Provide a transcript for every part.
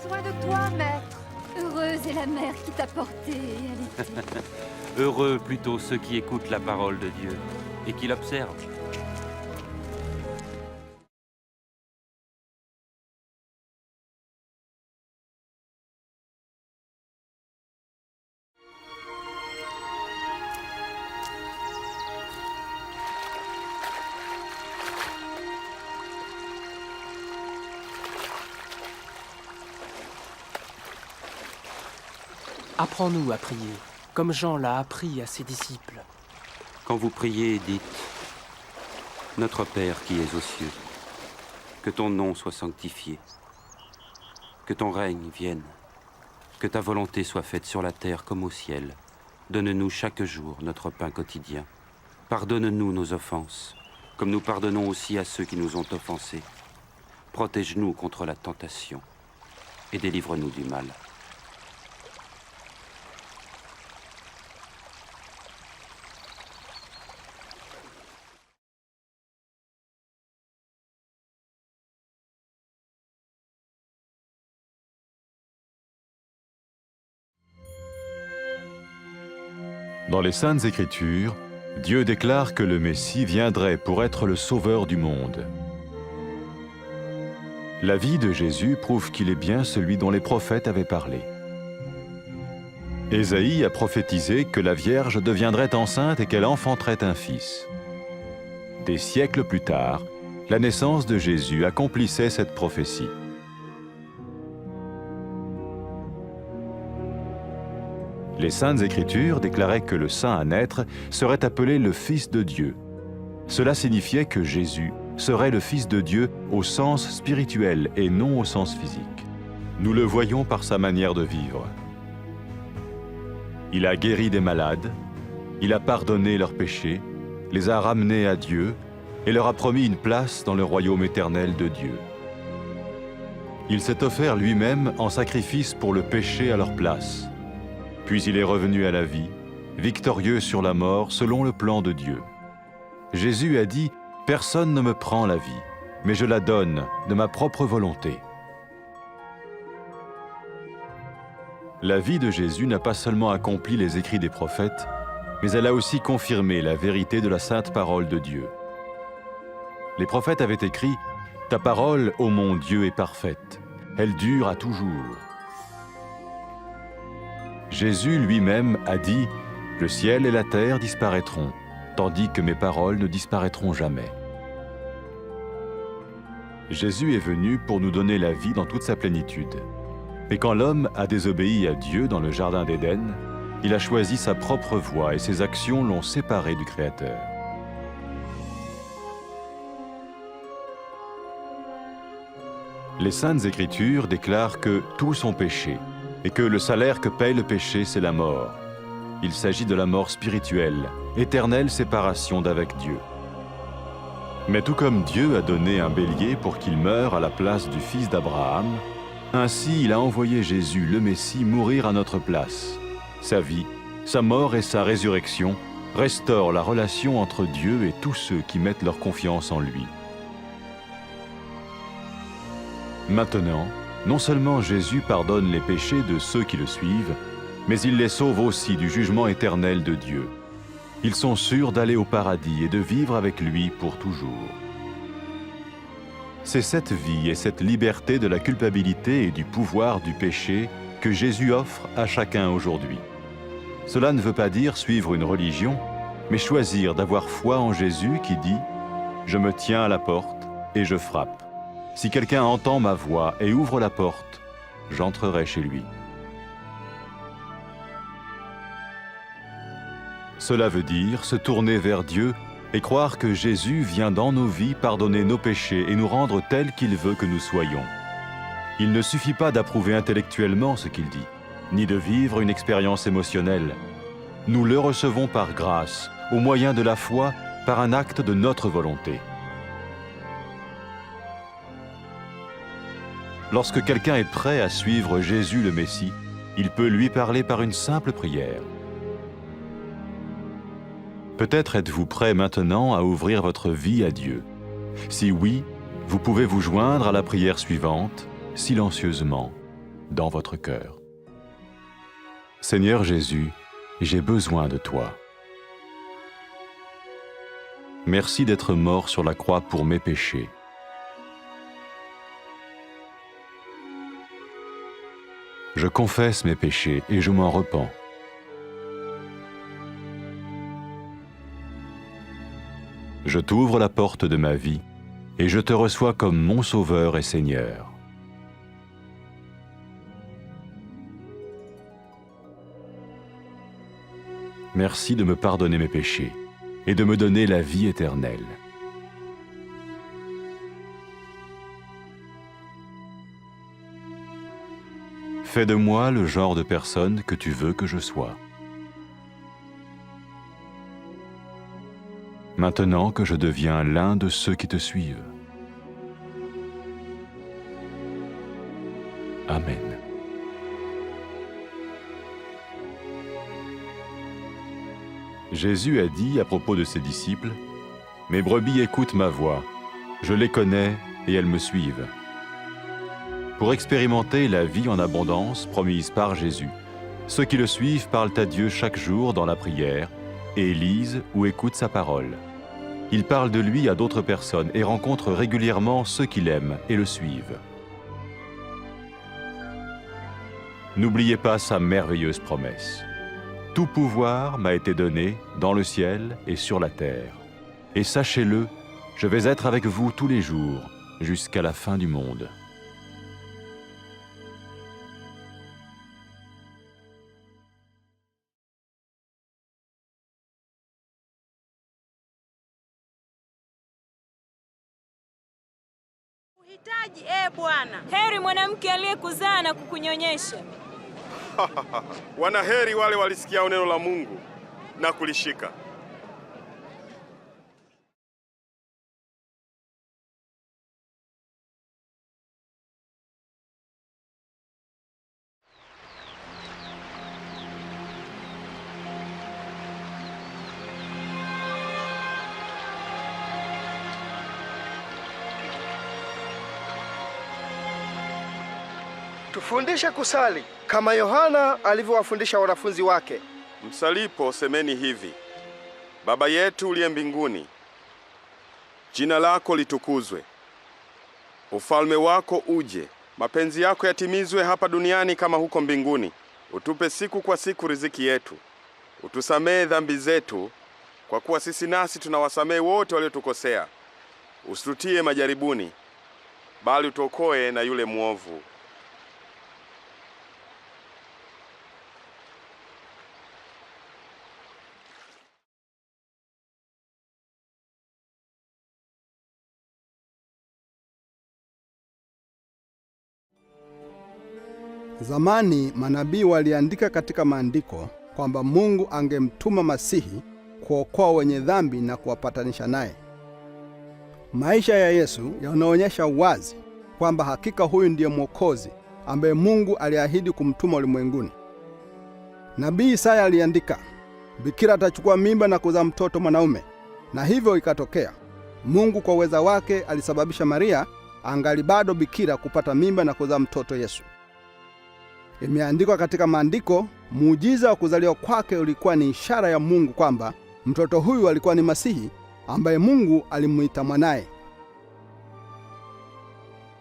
besoin de toi, maître. Heureuse est la mère qui t'a porté et allaitée. Heureux plutôt ceux qui écoutent la parole de Dieu et qui l'observent. Apprends-nous à prier, comme Jean l'a appris à ses disciples. Quand vous priez, dites « Notre Père qui es aux cieux, que ton nom soit sanctifié, que ton règne vienne, que ta volonté soit faite sur la terre comme au ciel. Donne-nous chaque jour notre pain quotidien. Pardonne-nous nos offenses, comme nous pardonnons aussi à ceux qui nous ont offensés. Protège-nous contre la tentation et délivre-nous du mal. » Dans les Saintes Écritures, Dieu déclare que le Messie viendrait pour être le sauveur du monde. La vie de Jésus prouve qu'il est bien celui dont les prophètes avaient parlé. Ésaïe a prophétisé que la Vierge deviendrait enceinte et qu'elle enfanterait un fils. Des siècles plus tard, la naissance de Jésus accomplissait cette prophétie. Les Saintes Écritures déclaraient que le saint à naître serait appelé le Fils de Dieu. Cela signifiait que Jésus serait le Fils de Dieu au sens spirituel et non au sens physique. Nous le voyons par sa manière de vivre. Il a guéri des malades, il a pardonné leurs péchés, les a ramenés à Dieu et leur a promis une place dans le royaume éternel de Dieu. Il s'est offert lui-même en sacrifice pour le péché à leur place. Puis il est revenu à la vie, victorieux sur la mort selon le plan de Dieu. Jésus a dit « Personne ne me prend la vie, mais je la donne de ma propre volonté. » La vie de Jésus n'a pas seulement accompli les écrits des prophètes, mais elle a aussi confirmé la vérité de la sainte parole de Dieu. Les prophètes avaient écrit « Ta parole, ô mon Dieu, est parfaite, elle dure à toujours. » Jésus lui-même a dit « Le ciel et la terre disparaîtront, tandis que mes paroles ne disparaîtront jamais. » Jésus est venu pour nous donner la vie dans toute sa plénitude. Et quand l'homme a désobéi à Dieu dans le jardin d'Éden, il a choisi sa propre voie et ses actions l'ont séparé du Créateur. Les Saintes Écritures déclarent que tous ont péché et que le salaire que paye le péché, c'est la mort. Il s'agit de la mort spirituelle, éternelle séparation d'avec Dieu. Mais tout comme Dieu a donné un bélier pour qu'il meure à la place du fils d'Abraham, ainsi il a envoyé Jésus, le Messie, mourir à notre place. Sa vie, sa mort et sa résurrection restaurent la relation entre Dieu et tous ceux qui mettent leur confiance en lui. Maintenant, non seulement Jésus pardonne les péchés de ceux qui le suivent, mais il les sauve aussi du jugement éternel de Dieu. Ils sont sûrs d'aller au paradis et de vivre avec lui pour toujours. C'est cette vie et cette liberté de la culpabilité et du pouvoir du péché que Jésus offre à chacun aujourd'hui. Cela ne veut pas dire suivre une religion, mais choisir d'avoir foi en Jésus qui dit « Je me tiens à la porte et je frappe. Si quelqu'un entend ma voix et ouvre la porte, j'entrerai chez lui. » Cela veut dire se tourner vers Dieu et croire que Jésus vient dans nos vies pardonner nos péchés et nous rendre tels qu'il veut que nous soyons. Il ne suffit pas d'approuver intellectuellement ce qu'il dit, ni de vivre une expérience émotionnelle. Nous le recevons par grâce, au moyen de la foi, par un acte de notre volonté. Lorsque quelqu'un est prêt à suivre Jésus le Messie, il peut lui parler par une simple prière. Peut-être êtes-vous prêt maintenant à ouvrir votre vie à Dieu. Si oui, vous pouvez vous joindre à la prière suivante, silencieusement. dans votre cœur. Seigneur Jésus, j'ai besoin de toi. Merci d'être mort sur la croix pour mes péchés. Je confesse mes péchés et je m'en repens. Je t'ouvre la porte de ma vie et je te reçois comme mon Sauveur et Seigneur. Merci de me pardonner mes péchés et de me donner la vie éternelle. Fais de moi le genre de personne que tu veux que je sois. Maintenant que je deviens l'un de ceux qui te suivent. Amen. Jésus a dit à propos de ses disciples, « Mes brebis écoutent ma voix, je les connais et elles me suivent. » Pour expérimenter la vie en abondance promise par Jésus, ceux qui le suivent parlent à Dieu chaque jour dans la prière et lisent ou écoutent sa parole. Ils parlent de lui à d'autres personnes et rencontrent régulièrement ceux qui l'aiment et le suivent. N'oubliez pas sa merveilleuse promesse. Tout pouvoir m'a été donné dans le ciel et sur la terre. Et sachez-le, je vais être avec vous tous les jours, jusqu'à la fin du monde. Uhitaji, Bwana. Heri mwanamke aliyekuzaa na kukunyonyesha. Wanaheri wale walisikia neno la Mungu na kulishika. Tufundishe kusali kama Yohana alivyowafundisha wanafunzi wake. Msalipo semeni hivi: Baba yetu uliye mbinguni, jina lako litukuzwe. Ufalme wako uje, mapenzi yako yatimizwe hapa duniani kama huko mbinguni. Utupe siku kwa siku riziki yetu. Utusamehe dhambi zetu, kwa kuwa sisi nasi tunawasamehe wote waliotukosea. Usitutie majaribuni, bali utuokoe na yule mwovu. Zamani manabii waliandika katika maandiko kwamba Mungu angemtuma Masihi kuokoa wenye dhambi na kuwapatanisha naye. Maisha ya Yesu yanaonyesha wazi kwamba hakika huyu ndiye Mwokozi ambaye Mungu aliahidi kumtuma ulimwenguni. Nabii Isaya aliandika, bikira atachukua mimba na kuzaa mtoto mwanaume, na hivyo ikatokea. Mungu kwa uweza wake alisababisha Maria angali bado bikira kupata mimba na kuzaa mtoto Yesu. Imeandikwa katika maandiko, muujiza wa kuzaliwa kwake ulikuwa ni ishara ya Mungu kwamba mtoto huyu alikuwa ni Masihi ambaye Mungu alimuita mwanaye.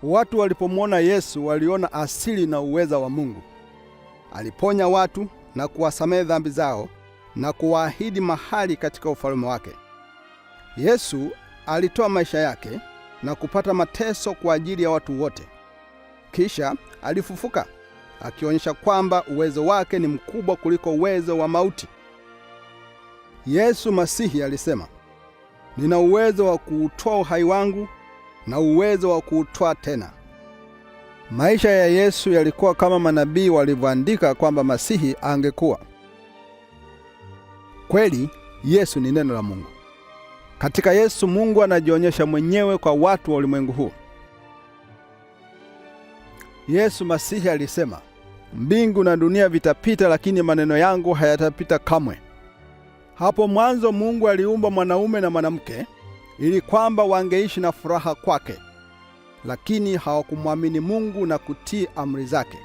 Watu walipomwona Yesu waliona asili na uweza wa Mungu. Aliponya watu na kuwasamehe dhambi zao na kuwaahidi mahali katika ufalme wake. Yesu alitoa maisha yake na kupata mateso kwa ajili ya watu wote. Kisha alifufuka, akionyesha kwamba uwezo wake ni mkubwa kuliko uwezo wa mauti. Yesu Masihi alisema, nina uwezo wa kuutoa uhai wangu na uwezo wa kuutoa tena. Maisha ya Yesu yalikuwa kama manabii walivyoandika kwamba Masihi angekuwa. Kweli, Yesu ni neno la Mungu. Katika Yesu Mungu anajionyesha mwenyewe kwa watu wa ulimwengu huu. Yesu Masihi alisema, mbingu na dunia vitapita, lakini maneno yangu hayatapita kamwe. Hapo mwanzo Mungu aliumba mwanaume na mwanamke ili kwamba wangeishi na furaha kwake, lakini hawakumwamini Mungu na kutii amri zake.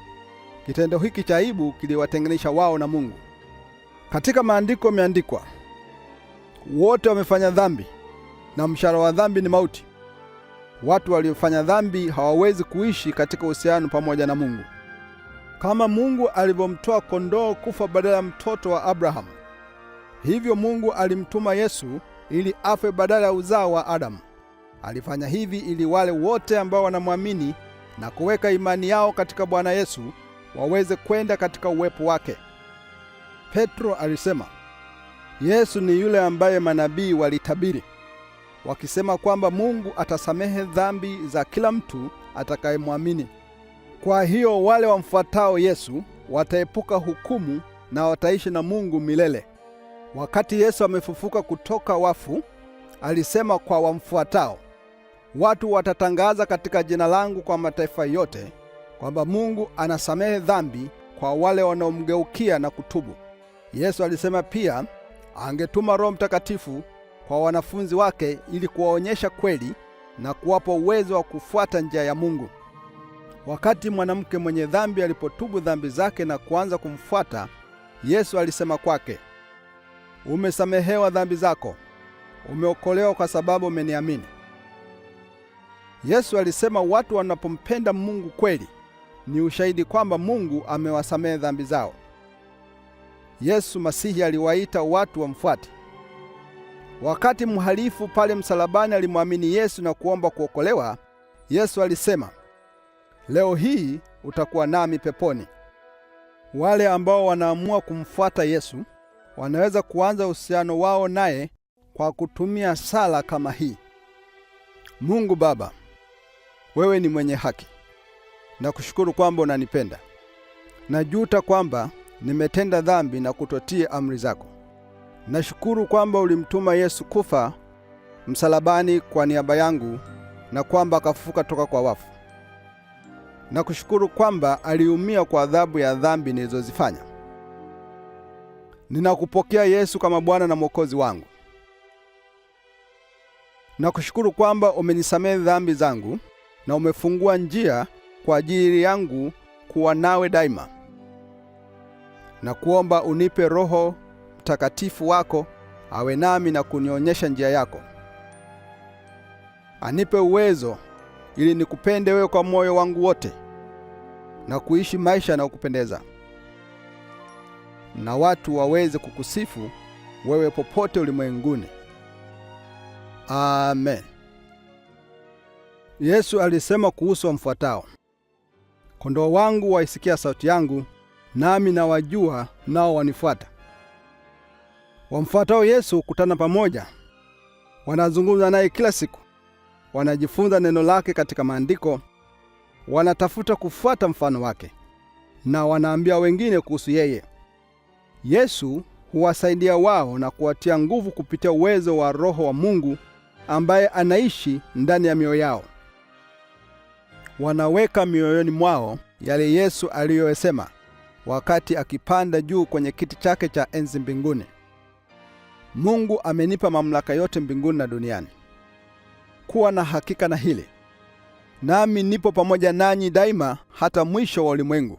Kitendo hiki cha aibu kiliwatenganisha wao na Mungu. Katika maandiko imeandikwa, wote wamefanya dhambi na mshahara wa dhambi ni mauti. Watu waliofanya dhambi hawawezi kuishi katika uhusiano pamoja na Mungu. Kama Mungu alivyomtoa kondoo kufa badala ya mtoto wa Abrahamu, hivyo Mungu alimtuma Yesu ili afe badala ya uzao wa Adamu. Alifanya hivi ili wale wote ambao wanamwamini na kuweka imani yao katika Bwana Yesu waweze kwenda katika uwepo wake. Petro alisema, Yesu ni yule ambaye manabii walitabiri, wakisema kwamba Mungu atasamehe dhambi za kila mtu atakayemwamini. Kwa hiyo wale wamfuatao Yesu wataepuka hukumu na wataishi na Mungu milele. Wakati Yesu amefufuka kutoka wafu, alisema kwa wamfuatao, watu watatangaza katika jina langu kwa mataifa yote kwamba Mungu anasamehe dhambi kwa wale wanaomgeukia na kutubu. Yesu alisema pia angetuma Roho Mtakatifu kwa wanafunzi wake ili kuwaonyesha kweli na kuwapa uwezo wa kufuata njia ya Mungu. Wakati mwanamke mwenye dhambi alipotubu dhambi zake na kuanza kumfuata, Yesu alisema kwake, umesamehewa dhambi zako, umeokolewa kwa sababu umeniamini. Yesu alisema watu wanapompenda Mungu kweli ni ushahidi kwamba Mungu amewasamehe dhambi zao. Yesu Masihi aliwaita watu wamfuate. Wakati mhalifu pale msalabani alimwamini Yesu na kuomba kuokolewa, Yesu alisema, leo hii utakuwa nami peponi. Wale ambao wanaamua kumfuata Yesu wanaweza kuanza uhusiano wao naye kwa kutumia sala kama hii: Mungu Baba, wewe ni mwenye haki. Nakushukuru kwamba unanipenda. Najuta kwamba nimetenda dhambi na kutotii amri zako. Nashukuru kwamba ulimtuma Yesu kufa msalabani kwa niaba yangu na kwamba akafufuka toka kwa wafu. Nakushukuru kwamba aliumia kwa adhabu ya dhambi nilizozifanya. Ninakupokea Yesu kama Bwana na Mwokozi wangu. Nakushukuru kwamba umenisamehe dhambi zangu na umefungua njia kwa ajili yangu kuwa nawe daima. Na kuomba unipe Roho Mtakatifu wako awe nami na kunionyesha njia yako. Anipe uwezo ili nikupende wewe kwa moyo wangu wote na kuishi maisha na kupendeza, na watu waweze kukusifu wewe popote ulimwenguni. Amen. Yesu alisema kuhusu wamfuatao, kondoo wangu waisikia sauti yangu, nami nawajua, nao wanifuata. Wamfuatao Yesu kutana pamoja, wanazungumza naye kila siku, wanajifunza neno lake katika maandiko, wanatafuta kufuata mfano wake, na wanaambia wengine kuhusu yeye. Yesu huwasaidia wao na kuwatia nguvu kupitia uwezo wa Roho wa Mungu ambaye anaishi ndani ya mioyo yao. Wanaweka mioyoni mwao yale Yesu aliyosema wakati akipanda juu kwenye kiti chake cha enzi mbinguni. Mungu amenipa mamlaka yote mbinguni na duniani. Kuwa na hakika na hili: nami nipo pamoja nanyi daima hata mwisho wa ulimwengu.